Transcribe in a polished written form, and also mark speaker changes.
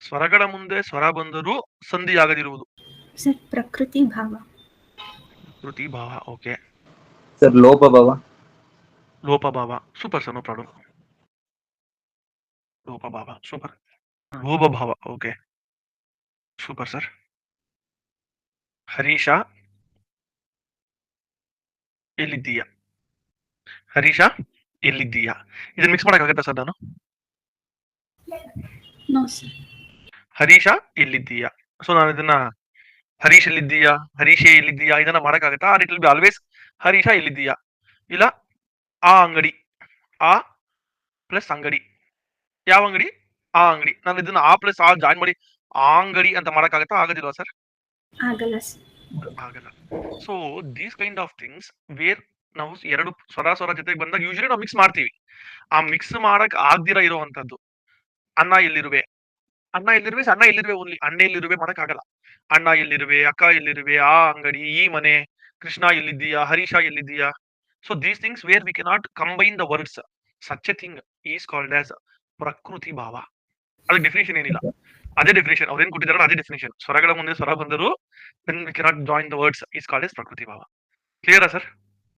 Speaker 1: ಸ್ವರಗಳ ಮುಂದೆ ಸ್ವರ ಬಂದರೂ ಸಂಧಿಯಾಗದಿರುವುದು.
Speaker 2: ಸರ್ ಪ್ರಕೃತಿ ಭಾವ.
Speaker 1: ಕೃತಿ ಭಾವ. ಓಕೆ.
Speaker 3: ಸರ್ ಲೋಪ ಭಾವ.
Speaker 1: ಲೋಪ ಭಾವ. Super sir, no problem. ಲೋಪ ಭಾವ ಸೂಪರ್. ಲೋಭ ಭಾವ. Okay super sir. ಹರೀಶ ಎಲ್ಲಿದ್ದೀಯಾ? ಹರೀಶ ಎಲ್ಲಿದ್ದೀಯಾ? ಇದನ್ನ ಮಿಕ್ಸ್ ಮಾಡಕ್ಕಾಗತ್ತಾ ಸರ್ ನಾನು?
Speaker 2: No sir.
Speaker 1: ಹರೀಶ ಎಲ್ಲಿದ್ದೀಯಾ, ಸೊ ನಾನು ಇದನ್ನ ಹರೀಶ್ ಎಲ್ಲಿದ್ದೀಯಾ, ಹರೀಶೇ ಎಲ್ಲಿದ್ದೀಯಾ ಇದನ್ನ ಮಾಡಕ್ಕಾಗತ್ತಾ? Or it will be always Harisha ಎಲ್ಲಿದ್ದೀಯಾ, ಇಲ್ಲ ಆ ಅಂಗಡಿ, ಆ ಪ್ಲಸ್ ಅಂಗಡಿ. ಯಾವ ಅಂಗಡಿ? ಆ ಅಂಗಡಿ. ನಾನು ಇದನ್ನ ಆ ಪ್ಲಸ್ ಆ ಜಾಯಿನ್ ಮಾಡಿ ಆ ಅಂಗಡಿ ಅಂತ ಮಾಡಕ್ಕಾಗತ್ತಾ? ಆಗೋದಿಲ್ವಾ ಸರ್?
Speaker 2: ಆಗಲ್ಲ ಸರ್.
Speaker 1: ಆಗಲ್ಲ. So these kind of things where ನಾವು ಎರಡು ಸ್ವರ ಜೊತೆಗೆ ಬಂದಾಗ ಯೂಶಲಿ ನಾವು ಮಿಕ್ಸ್ ಮಾಡ್ತೀವಿ. ಆ ಮಿಕ್ಸ್ ಮಾಡಕ್ ಆಗ್ದಿರ ಇರುವಂತದ್ದು ಅಣ್ಣ ಎಲ್ಲಿರುವೆ, ಅಣ್ಣ ಎಲ್ಲಿರುವೆ, ಅಣ್ಣ ಎಲ್ಲಿರುವೆ ಓನ್ಲಿ, ಅಣ್ಣ ಎಲ್ಲಿರುವೆ ಮಾಡಕ್ ಆಗಲ್ಲ. ಅಣ್ಣ ಎಲ್ಲಿರುವೆ, ಅಕ್ಕ ಎಲ್ಲಿರುವೆ, ಆ ಅಂಗಡಿ, ಈ ಮನೆ, ಕೃಷ್ಣ ಎಲ್ಲಿದ್ದೀಯಾ, ಹರೀಶ ಎಲ್ಲಿದ್ದೀಯಾ. So these things where we cannot combine the words, such a thing is called as ಪ್ರಕೃತಿ ಭಾವ. ಅದಕ್ಕೆ ಡೆಫಿನೇಷನ್ ಏನಿಲ್ಲ, ಅದೇ ಡೆಫಿನೇಷನ್ ಅವ್ರೇನ್ ಕೊಟ್ಟಿದಾರಲ್ಲ ಅದೇ ಡೆಫಿನೇಷನ್. ಸ್ವರಗಳ ಮುಂದೆ ಸ್ವರ ಬಂದರೂ we cannot join the words is called as ಪ್ರಕೃತಿ ಭಾವ. ಕ್ಲಿಯರಾ ಸರ್?